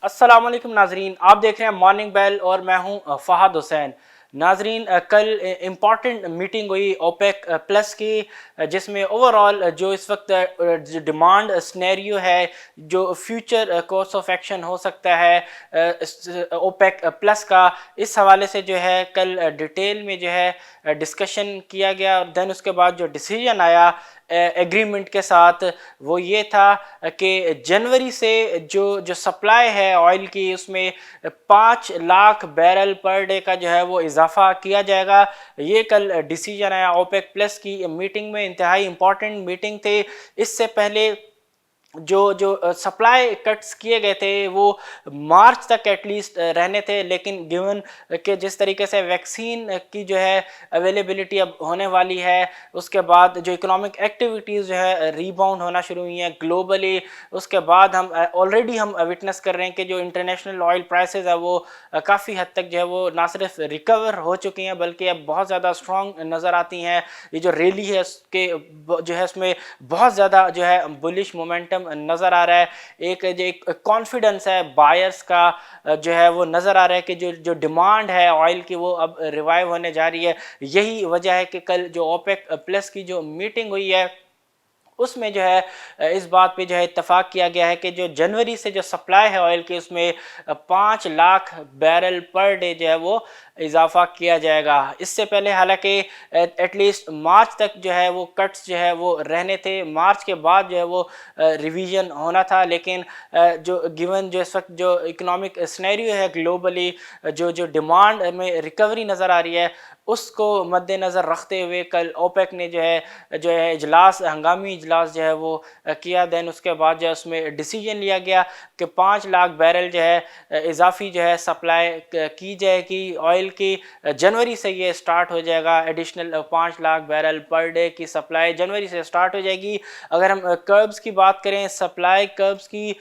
अस्सलाम वालेकुम नाजरीन, आप देख रहे हैं मॉर्निंग बेल और मैं हूं फ़हद हुसैन। नाजरीन, कल इम्पॉर्टेंट मीटिंग हुई ओपेक प्लस की, जिसमें ओवरऑल जो इस वक्त जो डिमांड स्नैरियो है, जो फ्यूचर कोर्स ऑफ एक्शन हो सकता है ओपेक प्लस का, इस हवाले से जो है कल डिटेल में जो है डिस्कशन किया गया। और देन उसके बाद जो डिसीजन आया एग्रीमेंट के साथ, वो ये था कि जनवरी से जो जो सप्लाई है ऑयल की, उसमें 5 लाख बैरल पर डे का जो है वो इजाफा किया जाएगा। ये कल डिसीजन आया ओपेक प्लस की मीटिंग में। इंतहाई इंपॉर्टेंट मीटिंग थे। इससे पहले जो जो सप्लाई कट्स किए गए थे वो मार्च तक एटलीस्ट रहने थे, लेकिन गिवन कि जिस तरीके से वैक्सीन की जो है अवेलेबिलिटी अब होने वाली है, उसके बाद जो इकोनॉमिक एक्टिविटीज़ जो है रीबाउंड होना शुरू हुई हैं ग्लोबली, उसके बाद हम ऑलरेडी हम विटनेस कर रहे हैं कि जो इंटरनेशनल ऑयल प्राइसेस है वो काफ़ी हद तक जो है वो ना सिर्फ रिकवर हो चुकी हैं बल्कि अब बहुत ज़्यादा स्ट्रॉन्ग नज़र आती हैं। ये जो रैली है उसके जो है उसमें बहुत ज़्यादा जो है बुलिश मोमेंटम नज़र आ रहा है। एक कॉन्फिडेंस है बायर्स का जो है वो नज़र आ रहा है कि जो जो डिमांड है ऑयल की वो अब रिवाइव होने जा रही है। यही वजह है कि कल जो ओपेक प्लस की जो मीटिंग हुई है उसमें जो है इस बात पे जो है इत्तेफाक किया गया है कि जो जनवरी से जो सप्लाई है ऑयल की, उसमें 5 लाख बैरल पर डे जो है वो इजाफा किया जाएगा। इससे पहले हालांकि एटलीस्ट मार्च तक जो है वो कट्स जो है वो रहने थे, मार्च के बाद जो है वो रिवीजन होना था। लेकिन जो गिवन जो इस वक्त जो इकोनॉमिक स्नैरियो है ग्लोबली, जो जो डिमांड में रिकवरी नज़र आ रही है, उसको मद्देनज़र रखते हुए कल ओपेक ने जो है इजलास, हंगामी इजलास जो है वो किया। देन उसके बाद जो है उसमें डिसीजन लिया गया कि 5 लाख बैरल जो है इजाफी जो है सप्लाई की जाएगी ऑयल की। जनवरी से ये स्टार्ट हो जाएगा। Additional 5 lakh barrel per day की सप्लाई जनवरी से स्टार्ट हो जाएगी। अगर हम कर्ब्स की बात करें, सप्लाई कर्ब्स की,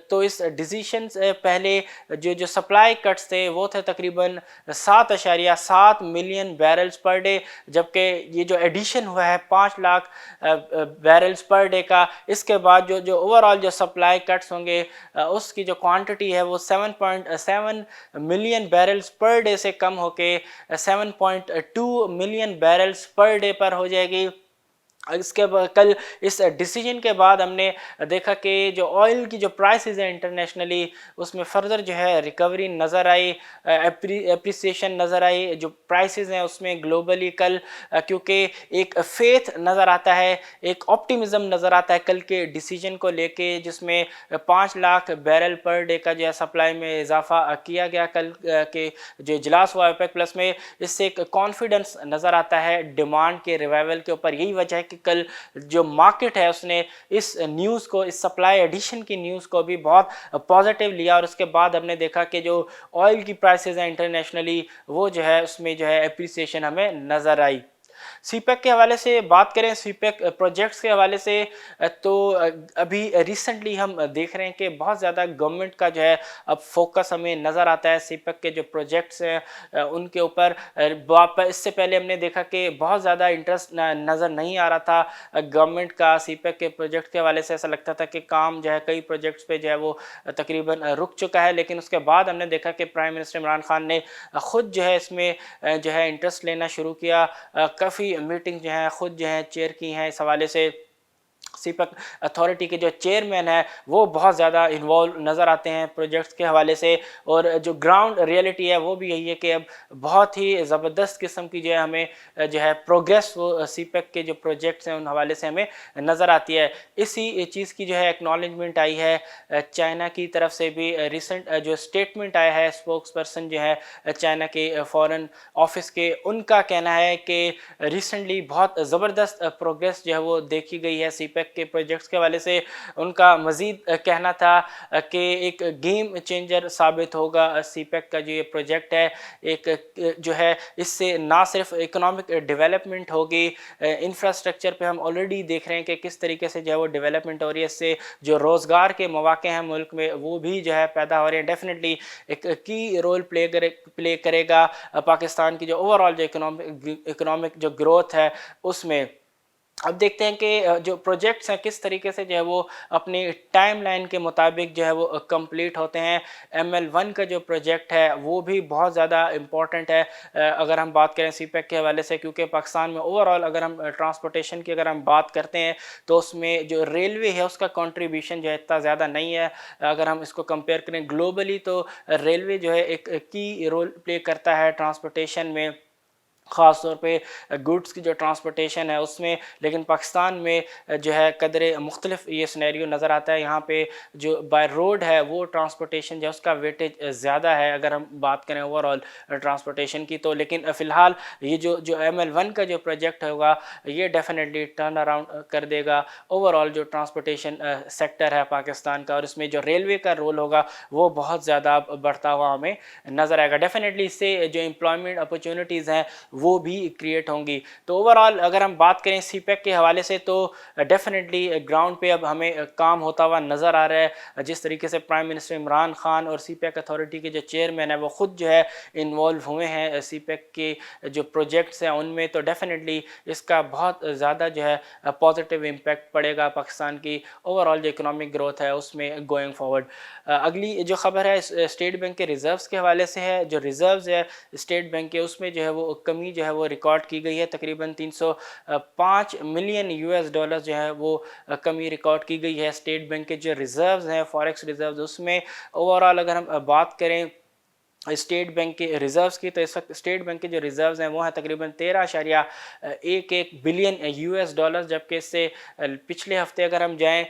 तो इस डिसीजन से पहले जो जो सप्लाई कट्स थे वो थे तकरीबन 7.7 मिलियन बैरल्स पर डे, जबकि ये जो एडिशन हुआ है 5 लाख बैरल्स पर डे का, इसके बाद जो जो ओवरऑल जो सप्लाई कट्स होंगे उसकी जो क्वांटिटी है वो 7.7 मिलियन बैरल्स पर डे से कम होके 7.2 मिलियन बैरल्स पर डे पर हो जाएगी। इसके कल इस डिसीजन के बाद हमने देखा कि जो ऑयल की जो प्राइसेस हैं इंटरनेशनली, उसमें फर्दर जो है रिकवरी नज़र आई, एप्रिसिएशन नज़र आई जो प्राइसेस हैं उसमें ग्लोबली कल, क्योंकि एक फेथ नज़र आता है, एक ऑप्टिमिज़म नज़र आता है कल के डिसीजन को लेके, जिसमें 5 लाख बैरल पर डे का जो है सप्लाई में इजाफा किया गया कल के जो इजलास हुआ ओपेक प्लस में। इससे एक कॉन्फिडेंस नज़र आता है डिमांड के रिवाइवल के ऊपर। यही वजह है कि कल जो मार्केट है उसने इस न्यूज़ को, इस सप्लाई एडिशन की न्यूज़ को भी बहुत पॉजिटिव लिया। और उसके बाद हमने देखा कि जो ऑयल की प्राइसेस हैं इंटरनेशनली, वो जो है उसमें जो है एप्रिसिएशन हमें नज़र आई। सीपेक के हवाले से बात करें, सीपेक प्रोजेक्ट्स के हवाले से, तो अभी रिसेंटली हम देख रहे हैं कि बहुत ज़्यादा गवर्नमेंट का जो है अब फोकस हमें नज़र आता है सीपेक के जो प्रोजेक्ट्स हैं उनके ऊपर। इससे पहले हमने देखा कि बहुत ज़्यादा इंटरेस्ट नज़र नहीं आ रहा था गवर्नमेंट का सीपेक के प्रोजेक्ट के हवाले से। ऐसा लगता था कि काम जो है कई प्रोजेक्ट्स पे जो है वो तकरीबन रुक चुका है। लेकिन उसके बाद हमने देखा कि प्राइम मिनिस्टर इमरान खान ने ख़ुद जो है इसमें जो है इंटरेस्ट लेना शुरू किया। काफ़ी मीटिंग जो है ख़ुद जो है चेयर की हैं इस हवाले से। सीपेक अथॉरिटी के जो चेयरमैन है वो बहुत ज़्यादा इन्वॉल्व नज़र आते हैं प्रोजेक्ट्स के हवाले से। और जो ग्राउंड रियलिटी है वो भी यही है कि अब बहुत ही ज़बरदस्त किस्म की जो है हमें जो है प्रोग्रेस वो सीपेक के जो प्रोजेक्ट्स हैं उन हवाले से हमें नज़र आती है। इसी चीज़ की जो है एक्नॉलेजमेंट आई है चाइना की तरफ से भी। रिसेंट जो स्टेटमेंट आया है स्पोक्स पर्सन जो है चाइना के फॉरेन ऑफिस के, उनका कहना है कि रिसेंटली बहुत ज़बरदस्त प्रोग्रेस जो है वो देखी गई है सीपेक के प्रोजेक्ट्स के हवाले से। उनका मज़ीद कहना था कि एक गेम चेंजर साबित होगा सीपेक का जो ये प्रोजेक्ट है। एक जो है इससे ना सिर्फ इकोनॉमिक डेवलपमेंट होगी, इंफ्रास्ट्रक्चर पे हम ऑलरेडी देख रहे हैं कि किस तरीके से जो है वो डेवलपमेंट हो रही है। इससे जो रोज़गार के मौके हैं मुल्क में वो भी जो है पैदा हो रहे हैं। डेफिनेटली एक की रोल प्ले करेगा पाकिस्तान की जो ओवरऑल जो इकोनॉमिक जो ग्रोथ है उसमें। अब देखते हैं कि जो प्रोजेक्ट्स हैं किस तरीके से जो है वो अपनी टाइमलाइन के मुताबिक जो है वो कंप्लीट होते हैं। ML1 का जो प्रोजेक्ट है वो भी बहुत ज़्यादा इम्पॉर्टेंट है अगर हम बात करें सीपैक के हवाले से, क्योंकि पाकिस्तान में ओवरऑल अगर हम ट्रांसपोर्टेशन की अगर हम बात करते हैं तो उसमें जो रेलवे है उसका कंट्रीब्यूशन जो है इतना ज़्यादा नहीं है। अगर हम इसको कंपेयर करें ग्लोबली तो रेलवे जो है एक की रोल प्ले करता है ट्रांसपोर्टेशन में, ख़ास तौर पे गुड्स की जो ट्रांसपोर्टेशन है उसमें। लेकिन पाकिस्तान में जो है कदरे मुख्तलिफ ये सिनेरियो नज़र आता है। यहाँ पे जो बाय रोड है वो ट्रांसपोर्टेशन जो है उसका वेटेज ज़्यादा है अगर हम बात करें ओवरऑल ट्रांसपोर्टेशन की तो। लेकिन फ़िलहाल ये जो ML1 का जो प्रोजेक्ट होगा ये डेफिनेटली टर्न अराउंड कर देगा ओवरऑल जो ट्रांसपोर्टेशन सेक्टर है पाकिस्तान का, और इसमें जो रेलवे का रोल होगा वो बहुत ज़्यादा बढ़ता हुआ हमें नज़र आएगा। डेफिनेटली इससे जो एम्प्लॉयमेंट अपॉर्चुनिटीज़ हैं वो भी क्रिएट होंगी। तो ओवरऑल अगर हम बात करें सीपैक के हवाले से तो डेफिनेटली ग्राउंड पे अब हमें काम होता हुआ नज़र आ रहा है। जिस तरीके से प्राइम मिनिस्टर इमरान खान और सीपैक अथॉरिटी के जो चेयरमैन है वो ख़ुद जो है इन्वॉल्व हुए हैं सीपैक के जो प्रोजेक्ट्स हैं उनमें, तो डेफिनेटली इसका बहुत ज़्यादा जो है पॉजिटिव इम्पैक्ट पड़ेगा पाकिस्तान की ओवरऑल जो इकोनॉमिक ग्रोथ है उसमें गोइंग फॉरवर्ड। अगली जो खबर है स्टेट बैंक के रिज़र्व्स के हवाले से है। जो रिज़र्व्स है स्टेट बैंक के उसमें जो है वो कमी जो है वो रिकॉर्ड की गई है। तकरीबन 305 मिलियन US डॉलर जो है वो कमी रिकॉर्ड की गई है। स्टेट बैंक के जो रिज़र्व्स हैं फॉरेक्स रिज़र्व्स उसमें ओवरऑल अगर हम बात करें स्टेट बैंक के रिज़र्व्स की तो इस वक्त स्टेट बैंक के जो रिज़र्व्स हैं वो हैं तकरीबन 13.11 बिलियन US डॉलर, जबकि इससे पिछले हफ्ते अगर हम जाएं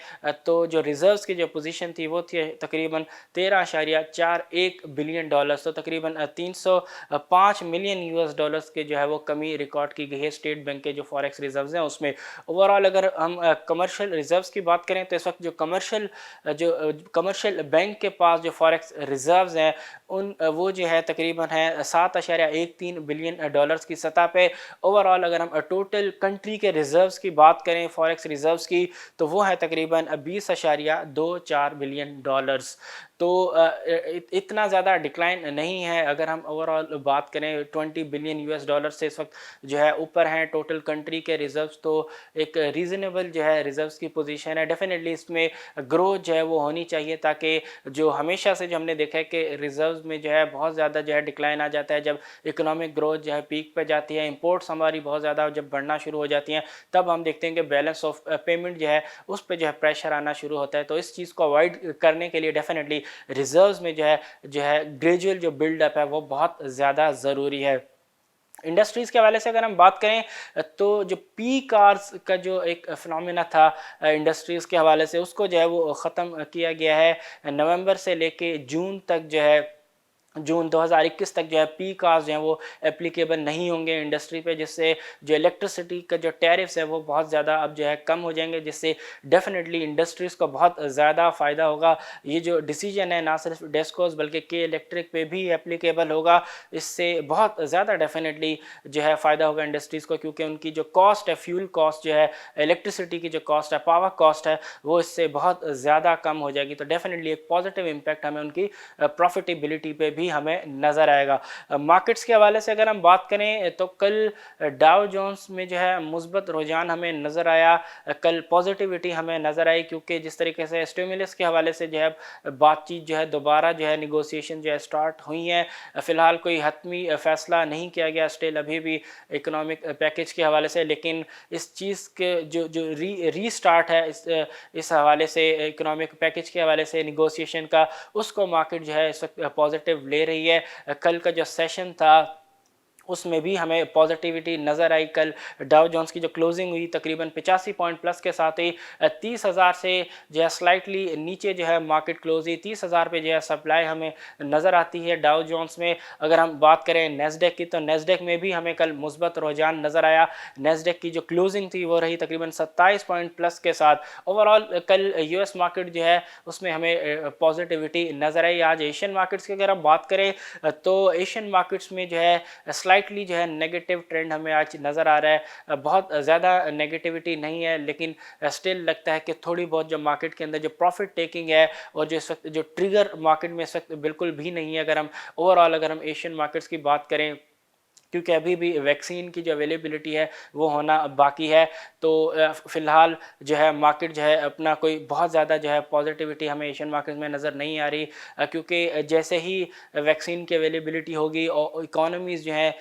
तो जो रिज़र्व्स की जो पोजीशन थी वो थी तकरीबन 13.41 बिलियन डॉलर। तो तकरीबन 305 मिलियन US डॉलर्स के जो है वो कमी रिकॉर्ड की गई है स्टेट बैंक के जो फॉरेक्स रिज़र्व्स हैं उसमें। ओवरऑल अगर हम कमर्शियल रिज़र्व्स की बात करें तो इस वक्त जो कमर्शियल बैंक के पास जो फॉरेक्स रिज़र्व्स हैं उन वो जो है तकरीबन है 7.13 बिलियन डॉलर्स की सतह पे। ओवरऑल अगर हम टोटल कंट्री के रिज़र्व्स की बात करें फॉरेक्स रिज़र्व्स की तो वो है तकरीबन 20.24 बिलियन डॉलर्स। तो इतना ज़्यादा डिक्लाइन नहीं है अगर हम ओवरऑल बात करें 20 बिलियन US डॉलर से इस वक्त जो है ऊपर हैं टोटल कंट्री के रिज़र्व्स। तो एक रीज़नेबल जो है रिज़र्व्स की पोजीशन है। डेफिनेटली इसमें ग्रोथ जो है वो होनी चाहिए ताकि जो हमेशा से जो हमने देखा है कि रिज़र्व्स में जो है बहुत ज़्यादा जो है डिक्लाइन आ जाता है जब इकोनॉमिक ग्रोथ जो है पीक पे जाती है, इंपोर्ट्स हमारी बहुत ज़्यादा जब बढ़ना शुरू हो जाती हैं तब हम देखते हैं कि बैलेंस ऑफ पेमेंट जो है उस पर जो है प्रेशर आना शुरू होता है। तो इस चीज़ को अवॉइड करने के लिए डेफिनेटली रिज़र्व्स में जो है ग्रेजुअल जो बिल्डअप है वो बहुत ज़्यादा ज़रूरी है। इंडस्ट्रीज़ के हवाले से अगर हम बात करें तो जो पी कार्स का जो एक फिनोमेना था इंडस्ट्रीज़ के हवाले से उसको जो है वो ख़त्म किया गया है। नवंबर से लेके जून तक जो है जून 2021 तक जो है पी कार्स जो हैं वो एप्लीकेबल नहीं होंगे इंडस्ट्री पे, जिससे जो इलेक्ट्रिसिटी का जो टैरिफ्स है वो बहुत ज़्यादा अब जो है कम हो जाएंगे, जिससे डेफिनेटली इंडस्ट्रीज़ को बहुत ज़्यादा फ़ायदा होगा। ये जो डिसीजन है ना सिर्फ डेस्कोस बल्कि के इलेक्ट्रिक पे भी एप्लीकेबल होगा। इससे बहुत ज़्यादा डेफिनेटली जो है फ़ायदा होगा इंडस्ट्रीज़ को, क्योंकि उनकी जो कॉस्ट है फ्यूल कॉस्ट जो है इलेक्ट्रिसिटी की जो कॉस्ट है पावर कॉस्ट है वो इससे बहुत ज़्यादा कम हो जाएगी। तो डेफिनेटली एक पॉजिटिव इम्पैक्ट हमें उनकी प्रॉफिटेबिलिटी पे भी हमें नज़र आएगा। मार्केट्स के हवाले से अगर हम बात करें तो कल डाउ जोन्स में जो है मुस्बत रुझान हमें नज़र आया, कल पॉजिटिविटी हमें नज़र आई, क्योंकि जिस तरीके से स्टिमुलस के हवाले से जो है बातचीत जो है दोबारा जो है निगोसिएशन जो है स्टार्ट हुई हैं। फ़िलहाल कोई हतमी फ़ैसला नहीं किया गया स्टिल अभी भी इकोनॉमिक पैकेज के हवाले से, लेकिन इस चीज़ के जो रीस्टार्ट है इस हवाले से इकोनॉमिक पैकेज के हवाले से निगोसिएशन का, उसको मार्केट जो है इस वक्त पॉजिटिव ले रही है। कल का जो सेशन था उसमें भी हमें पॉजिटिविटी नज़र आई। कल डाउ जोन्स की जो क्लोजिंग हुई तकरीबन 85 पॉइंट प्लस के साथ ही 30,000 से जो है स्लाइटली नीचे जो है मार्केट क्लोज हुई। 30,000 पे जो है सप्लाई हमें नज़र आती है डाउ जोन्स में। अगर हम बात करें नेस्डेक की तो नेस्डेक में भी हमें कल मुस्बत रुझान नज़र आया। नेस्डेक की जो क्लोजिंग थी वो रही तकरीबन 27 पॉइंट प्लस के साथ। ओवरऑल कल US मार्केट जो है उसमें हमें पॉजिटिविटी नज़र आई। आज एशियन मार्केट्स की अगर हम बात करें तो एशियन मार्केट्स में जो है स्लाइटली जो है नेगेटिव ट्रेंड हमें आज नज़र आ रहा है। बहुत ज़्यादा नेगेटिविटी नहीं है, लेकिन स्टिल लगता है कि थोड़ी बहुत जो मार्केट के अंदर जो प्रॉफिट टेकिंग है और जो इस वक्त जो ट्रिगर मार्केट में इस वक्त बिल्कुल भी नहीं है। अगर हम ओवरऑल अगर हम एशियन मार्केट्स की बात करें क्योंकि अभी भी वैक्सीन की जो अवेलेबिलिटी है वो होना बाकी है। तो फ़िलहाल जो है मार्केट जो है अपना कोई बहुत ज़्यादा जो है पॉजिटिविटी हमें एशियन मार्केट में नज़र नहीं आ रही, क्योंकि जैसे ही वैक्सीन की अवेलेबिलिटी होगी और इकोनॉमीज़ जो है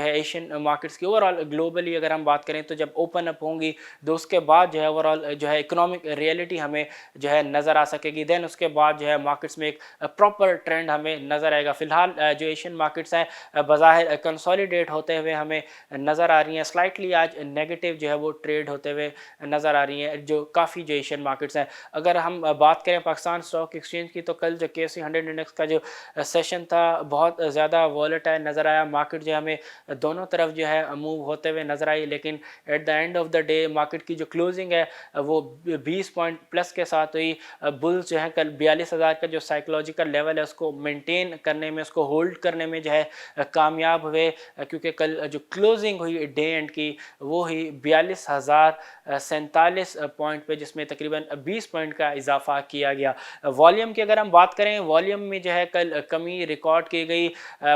एशियन मार्केट्स की ओवरऑल ग्लोबली अगर हम बात करें तो जब ओपन अप होंगी तो उसके बाद जो है ओवरऑल जो है इकोनॉमिक रियलिटी हमें जो है नज़र आ सकेगी। देन उसके बाद जो है मार्केट्स में एक प्रॉपर ट्रेंड हमें नज़र आएगा। फ़िलहाल जो एशियन मार्केट्स हैं बज़ाहिर कंसोलिडेट होते हुए हमें नज़र आ रही हैं, स्लाइटली आज नेगेटिव जो है वो ट्रेड होते हुए नज़र आ रही हैं जो काफ़ी जो एशियन मार्केट्स हैं। अगर हम बात करें पाकिस्तान स्टॉक एक्सचेंज की तो कल जो KSE 100 इंडेक्स का जो सेशन था बहुत ज़्यादा वॉलेटाइल नज़र आया। मार्केट जो है हमें दोनों तरफ जो है मूव होते हुए नज़र आई, लेकिन at the end of the day market की जो क्लोजिंग है वो 20 पॉइंट प्लस के साथ हुई। बुल्स जो है कल 42,000 का जो साइकोलॉजिकल लेवल है उसको मेंटेन करने में, उसको होल्ड करने में जो है कामयाब हुए, क्योंकि कल जो क्लोजिंग हुई डे एंड की वो ही 42,047 पॉइंट पे, जिसमें तकरीबन 20 पॉइंट का इजाफा किया गया। वॉल्यूम की अगर हम बात करें, वॉल्यूम में जो है कल कमी रिकॉर्ड की गई।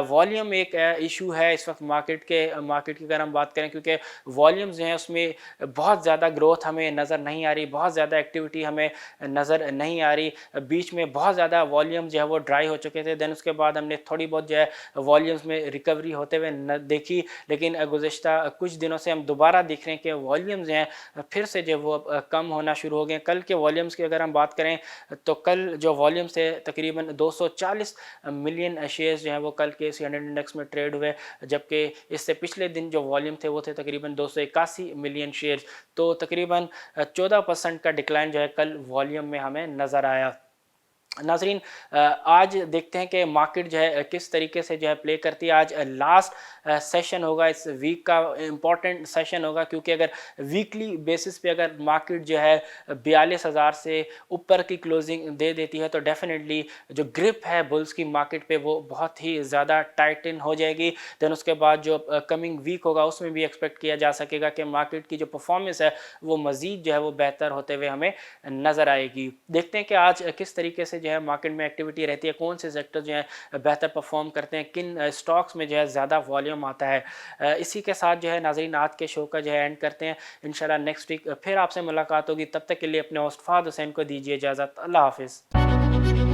वॉल्यूम एक इशू है इस वक्त मार्केट की अगर हम बात करें, क्योंकि वॉल्यूम्स जो हैं उसमें बहुत ज़्यादा ग्रोथ हमें नज़र नहीं आ रही, बहुत ज़्यादा एक्टिविटी हमें नज़र नहीं आ रही। बीच में बहुत ज़्यादा वॉल्यूम जो है वो ड्राई हो चुके थे, देन उसके बाद हमने थोड़ी बहुत जो है वॉल्यूम्स में रिकवरी होते हुए देखी, लेकिन गुज़िश्ता कुछ दिनों से हम दोबारा देख रहे हैं कि वॉल्यूम्स जो हैं फिर से जो वो कम होना शुरू हो गए। कल के वॉल्यूम्स की अगर हम बात करें तो कल जो वॉल्यूम्स थे तकरीबन 240 मिलियन शेयर्स जो हैं वो कल के KSE 100 इंडेक्स में ट्रेड हुए, जबकि इससे पिछले दिन जो वॉल्यूम थे वो थे तकरीबन 281 मिलियन शेयर्स। तो तकरीबन 14% का डिक्लाइन जो है कल वॉल्यूम में हमें नज़र आया। नाज़रीन, आज देखते हैं कि मार्केट जो है किस तरीके से जो है प्ले करती है। आज लास्ट सेशन होगा, इस वीक का इम्पॉर्टेंट सेशन होगा, क्योंकि अगर वीकली बेसिस पे अगर मार्केट जो है 42,000 से ऊपर की क्लोजिंग दे देती है तो डेफिनेटली जो ग्रिप है बुल्स की मार्केट पे वो बहुत ही ज़्यादा टाइटन हो जाएगी। देन उसके बाद जो कमिंग वीक होगा उसमें भी एक्सपेक्ट किया जा सकेगा कि मार्केट की जो परफॉर्मेंस है वो मज़ीद जो है वो बेहतर होते हुए हमें नज़र आएगी। देखते हैं कि आज किस तरीके से जो है मार्केट में एक्टिविटी रहती है, कौन से सेक्टर जो है बेहतर परफॉर्म करते हैं, किन स्टॉक्स में जो है ज़्यादा वॉल्यूम आता है। इसी के साथ जो है नाज़रीन आज के शो का जो है एंड करते हैं। इंशाल्लाह नेक्स्ट वीक फिर आपसे मुलाकात होगी, तब तक के लिए अपने होस्ट फहद हुसैन को दीजिए इजाज़त। अल्लाह हाफिज़।